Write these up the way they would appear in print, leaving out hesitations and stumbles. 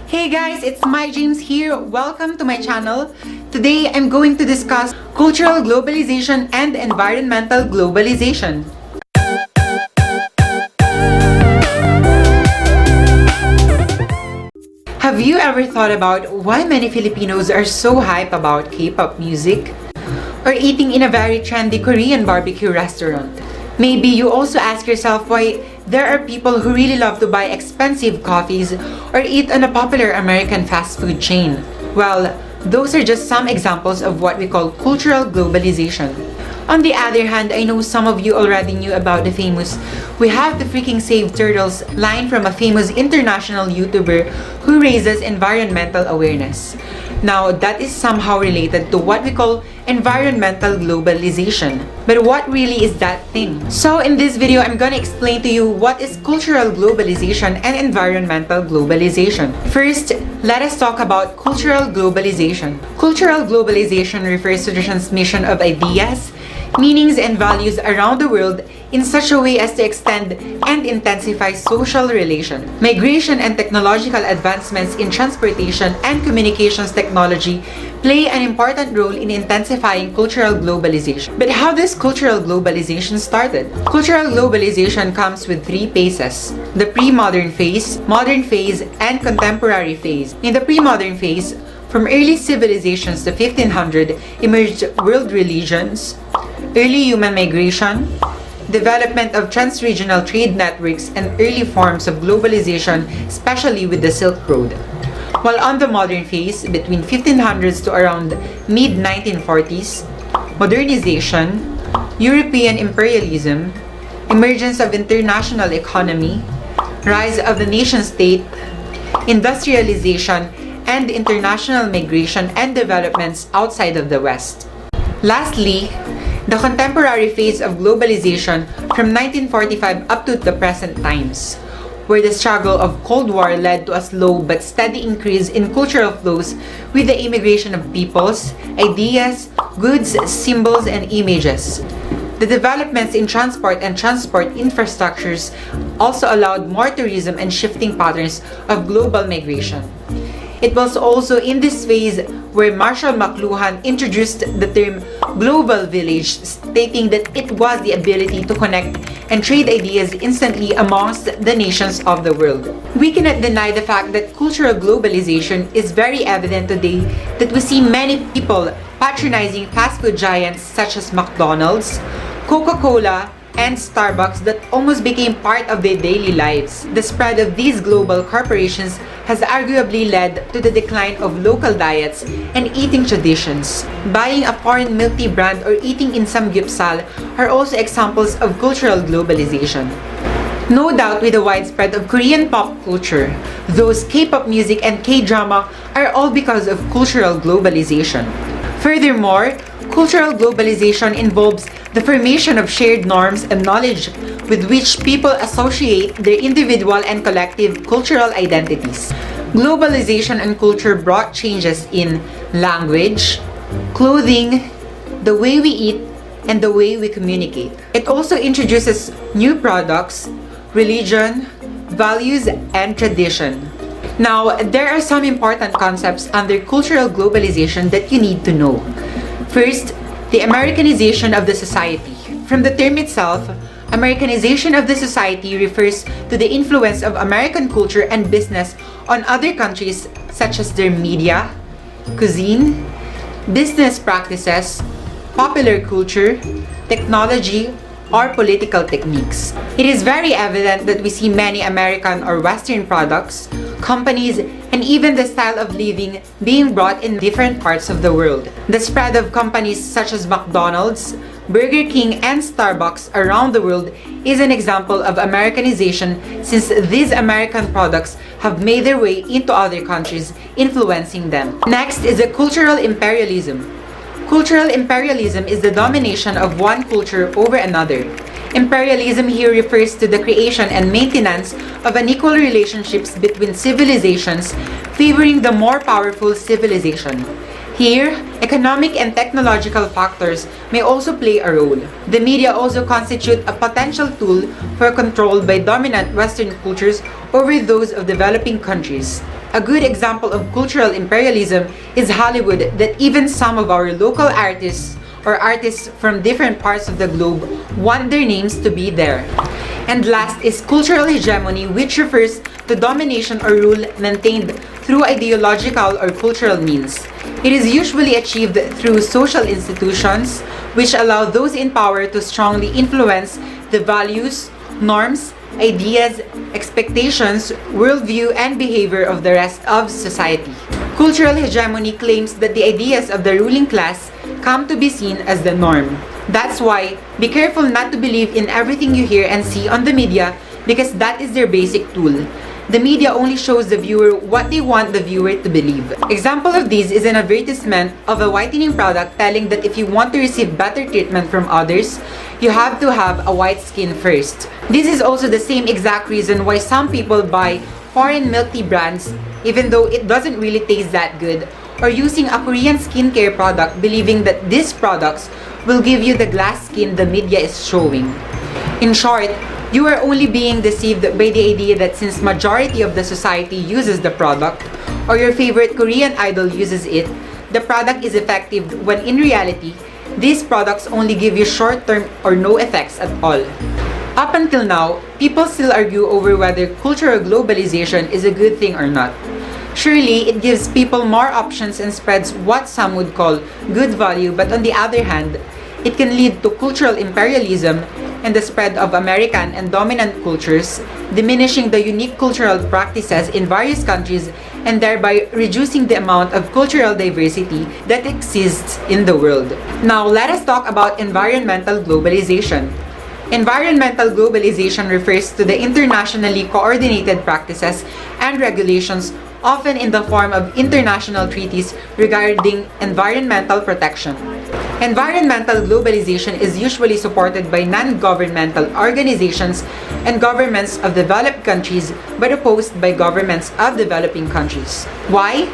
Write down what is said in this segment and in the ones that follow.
Hey guys, it's my James here. Welcome to my channel. Today I'm going to discuss cultural globalization and environmental globalization. Have you ever thought about why many Filipinos are so hype about K-pop music? Or eating in a very trendy Korean barbecue restaurant? Maybe you also ask yourself why there are people who really love to buy expensive coffees or eat on a popular American fast food chain. Well, those are just some examples of what we call cultural globalization. On the other hand, I know some of you already knew about the famous "We have to freaking save turtles" line from a famous international YouTuber who raises environmental awareness. Now, that is somehow related to what we call environmental globalization. But what really is that thing? So in this video, I'm gonna explain to you what is cultural globalization and environmental globalization. First, let us talk about cultural globalization. Cultural globalization refers to the transmission of ideas, meanings, and values around the world in such a way as to extend and intensify social relations. Migration and technological advancements in transportation and communications technology play an important role in intensifying cultural globalization. But how does cultural globalization started? Cultural globalization comes with three phases: the pre-modern phase, modern phase, and contemporary phase. In the pre-modern phase, from early civilizations to 1500, emerged world religions, early human migration, development of trans-regional trade networks, and early forms of globalization, especially with the Silk Road. While on the modern phase, between 1500s to around mid-1940s, modernization, European imperialism, emergence of international economy, rise of the nation-state, industrialization, and international migration and developments outside of the West. Lastly, the contemporary phase of globalization from 1945 up to the present times, where the struggle of Cold War led to a slow but steady increase in cultural flows with the immigration of peoples, ideas, goods, symbols, and images. The developments in transport and transport infrastructures also allowed more tourism and shifting patterns of global migration. It was also in this phase where Marshall McLuhan introduced the term global village, stating that it was the ability to connect and trade ideas instantly amongst the nations of the world. We cannot deny the fact that cultural globalization is very evident today, that we see many people patronizing fast food giants such as McDonald's, Coca-Cola, and Starbucks that almost became part of their daily lives. The spread of these global corporations has arguably led to the decline of local diets and eating traditions. Buying a foreign milk tea brand or eating in samgyeopsal are also examples of cultural globalization. No doubt, with the widespread of Korean pop culture, those K-pop music and K-drama are all because of cultural globalization. Furthermore, cultural globalization involves the formation of shared norms and knowledge with which people associate their individual and collective cultural identities. Globalization and culture brought changes in language, clothing, the way we eat, and the way we communicate. It also introduces new products, religion, values, and tradition. Now, there are some important concepts under cultural globalization that you need to know. First, the Americanization of the society. From the term itself, Americanization of the society refers to the influence of American culture and business on other countries, such as their media, cuisine, business practices, popular culture, technology, or political techniques. It is very evident that we see many American or Western products, companies, and even the style of living being brought in different parts of the world. The spread of companies such as McDonald's, Burger King, and Starbucks around the world is an example of Americanization, since these American products have made their way into other countries, influencing them. Next is the cultural imperialism. Cultural imperialism is the domination of one culture over another. Imperialism here refers to the creation and maintenance of unequal relationships between civilizations, favoring the more powerful civilization. Here, economic and technological factors may also play a role. The media also constitute a potential tool for control by dominant Western cultures over those of developing countries. A good example of cultural imperialism is Hollywood, that even some of our local artists or artists from different parts of the globe want their names to be there. And last is cultural hegemony, which refers to domination or rule maintained through ideological or cultural means. It is usually achieved through social institutions, which allow those in power to strongly influence the values, norms, ideas, expectations, worldview, and behavior of the rest of society. Cultural hegemony claims that the ideas of the ruling class come to be seen as the norm. That's why, be careful not to believe in everything you hear and see on the media, because that is their basic tool. The media only shows the viewer what they want the viewer to believe. Example of this is an advertisement of a whitening product telling that if you want to receive better treatment from others, you have to have a white skin first. This is also the same exact reason why some people buy foreign milk tea brands even though it doesn't really taste that good, or using a Korean skincare product believing that these products will give you the glass skin the media is showing. In short, you are only being deceived by the idea that since majority of the society uses the product, or your favorite Korean idol uses it, the product is effective, when in reality, these products only give you short-term or no effects at all. Up until now, people still argue over whether cultural globalization is a good thing or not. Surely, it gives people more options and spreads what some would call good value, but on the other hand, it can lead to cultural imperialism and the spread of American and dominant cultures, diminishing the unique cultural practices in various countries and thereby reducing the amount of cultural diversity that exists in the world. Now, let us talk about environmental globalization. Environmental globalization refers to the internationally coordinated practices and regulations, often in the form of international treaties regarding environmental protection. Environmental globalization is usually supported by non-governmental organizations and governments of developed countries, but opposed by governments of developing countries. Why?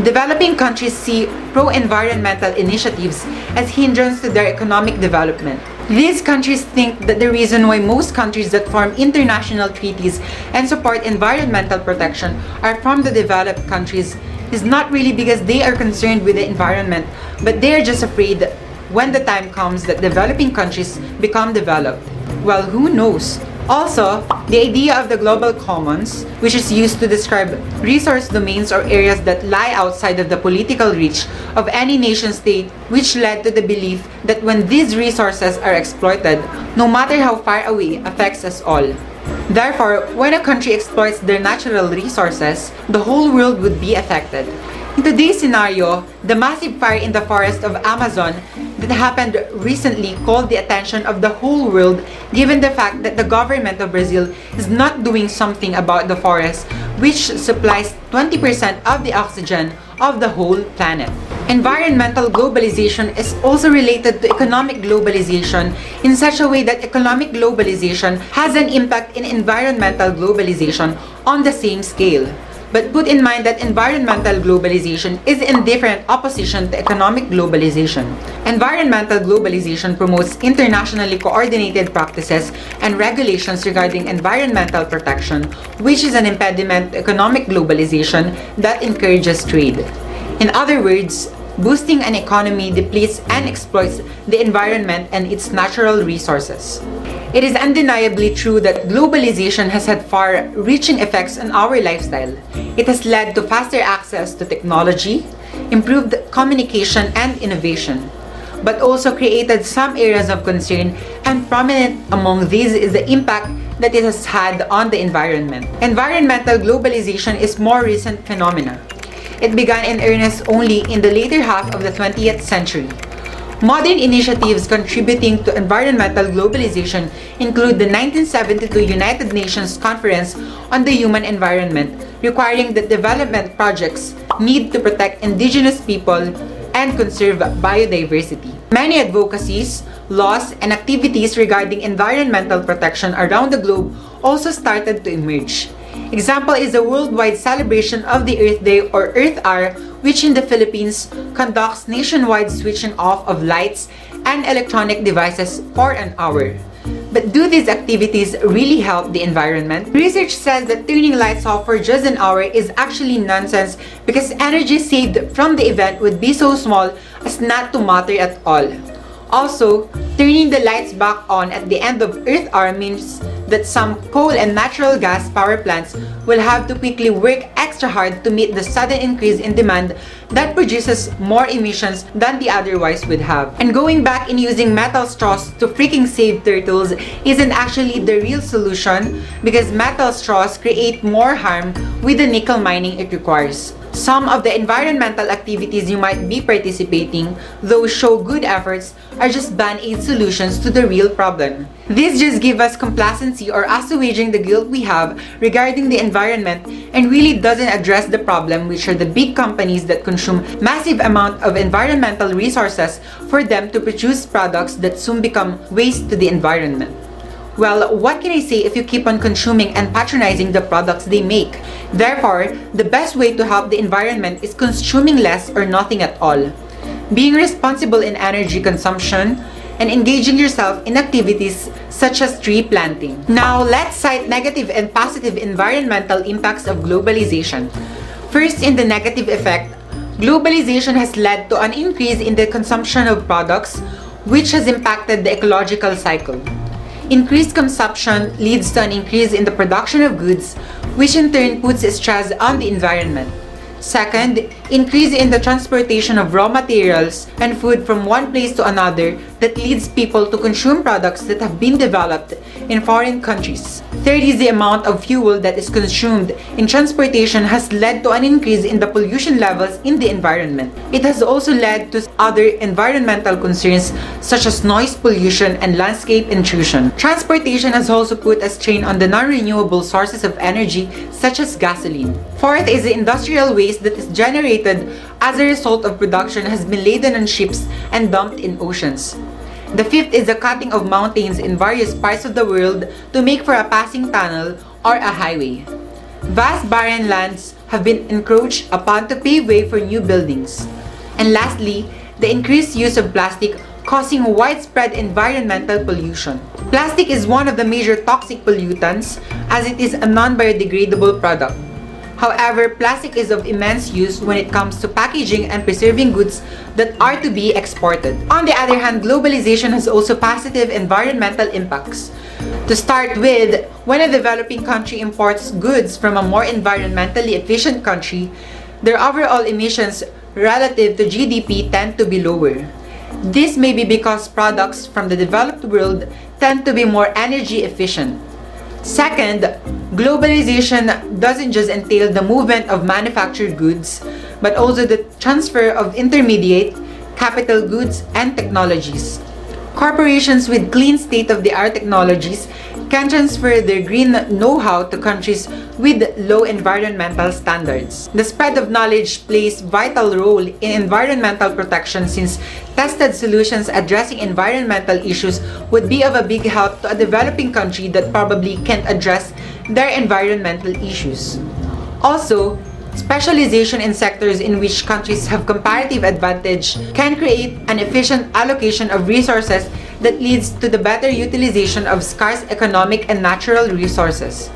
Developing countries see pro-environmental initiatives as hindrance to their economic development. These countries think that the reason why most countries that form international treaties and support environmental protection are from the developed countries is not really because they are concerned with the environment, but they are just afraid when the time comes that developing countries become developed. Well, who knows? Also, the idea of the global commons, which is used to describe resource domains or areas that lie outside of the political reach of any nation state, which led to the belief that when these resources are exploited, no matter how far away, affects us all. Therefore, when a country exploits their natural resources, the whole world would be affected. In today's scenario, the massive fire in the forest of Amazon that happened recently called the attention of the whole world, given the fact that the government of Brazil is not doing something about the forest, which supplies 20% of the oxygen of the whole planet. Environmental globalization is also related to economic globalization in such a way that economic globalization has an impact in environmental globalization on the same scale. But put in mind that environmental globalization is in different opposition to economic globalization. Environmental globalization promotes internationally coordinated practices and regulations regarding environmental protection, which is an impediment to economic globalization that encourages trade. In other words, boosting an economy depletes and exploits the environment and its natural resources. It is undeniably true that globalization has had far-reaching effects on our lifestyle. It has led to faster access to technology, improved communication and innovation, but also created some areas of concern, and prominent among these is the impact that it has had on the environment. Environmental globalization is more recent phenomena. It began in earnest only in the later half of the 20th century. Modern initiatives contributing to environmental globalization include the 1972 United Nations Conference on the Human Environment, requiring that development projects need to protect indigenous people and conserve biodiversity. Many advocacies, laws, and activities regarding environmental protection around the globe also started to emerge. Example is the worldwide celebration of the Earth Day or Earth Hour, which in the Philippines conducts nationwide switching off of lights and electronic devices for an hour. But do these activities really help the environment? Research says that turning lights off for just an hour is actually nonsense because energy saved from the event would be so small as not to matter at all. Also, turning the lights back on at the end of Earth hour means that some coal and natural gas power plants will have to quickly work extra hard to meet the sudden increase in demand that produces more emissions than they otherwise would have. And going back and using metal straws to freaking save turtles isn't actually the real solution because metal straws create more harm with the nickel mining it requires. Some of the environmental activities you might be participating, though show good efforts, are just band-aid solutions to the real problem. These just give us complacency or assuaging the guilt we have regarding the environment and really doesn't address the problem, which are the big companies that consume massive amount of environmental resources for them to produce products that soon become waste to the environment. Well, what can I say if you keep on consuming and patronizing the products they make? Therefore, the best way to help the environment is consuming less or nothing at all. Being responsible in energy consumption and engaging yourself in activities such as tree planting. Now, let's cite negative and positive environmental impacts of globalization. First, in the negative effect, globalization has led to an increase in the consumption of products, which has impacted the ecological cycle. Increased consumption leads to an increase in the production of goods, which in turn puts stress on the environment. Second, increase in the transportation of raw materials and food from one place to another that leads people to consume products that have been developed in foreign countries. Third is the amount of fuel that is consumed in transportation has led to an increase in the pollution levels in the environment. It has also led to other environmental concerns such as noise pollution and landscape intrusion. Transportation has also put a strain on the non-renewable sources of energy such as gasoline. Fourth is the industrial waste that is generated as a result of production has been laden on ships and dumped in oceans. The fifth is the cutting of mountains in various parts of the world to make for a passing tunnel or a highway. Vast barren lands have been encroached upon to pave way for new buildings. And lastly, the increased use of plastic causing widespread environmental pollution. Plastic is one of the major toxic pollutants as it is a non-biodegradable product. However, plastic is of immense use when it comes to packaging and preserving goods that are to be exported. On the other hand, globalization has also positive environmental impacts. To start with, when a developing country imports goods from a more environmentally efficient country, their overall emissions relative to GDP tend to be lower. This may be because products from the developed world tend to be more energy efficient. Second, globalization doesn't just entail the movement of manufactured goods, but also the transfer of intermediate, capital goods, and technologies. Corporations with clean state-of-the-art technologies can transfer their green know-how to countries with low environmental standards. The spread of knowledge plays a vital role in environmental protection since tested solutions addressing environmental issues would be of a big help to a developing country that probably can't address their environmental issues. Also, specialization in sectors in which countries have comparative advantage can create an efficient allocation of resources that leads to the better utilization of scarce economic and natural resources.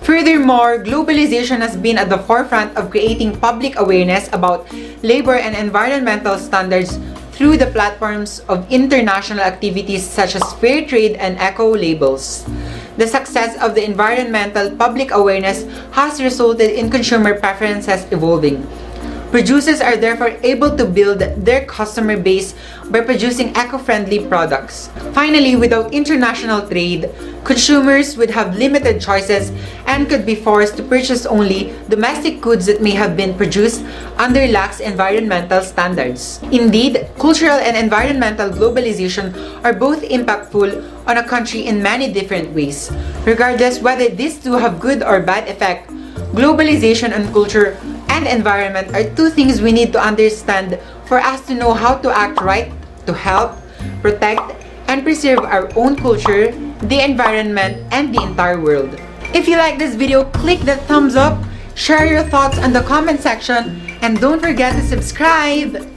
Furthermore, globalization has been at the forefront of creating public awareness about labor and environmental standards through the platforms of international activities such as fair trade and eco-labels. The success of the environmental public awareness has resulted in consumer preferences evolving. Producers are therefore able to build their customer base by producing eco-friendly products. Finally, without international trade, consumers would have limited choices and could be forced to purchase only domestic goods that may have been produced under lax environmental standards. Indeed, cultural and environmental globalization are both impactful on a country in many different ways. Regardless whether these two have good or bad effect, globalization and culture and environment are two things we need to understand for us to know how to act right to help, protect, and preserve our own culture, the environment, and the entire world. If you like this video, click the thumbs up, share your thoughts in the comment section, and don't forget to subscribe!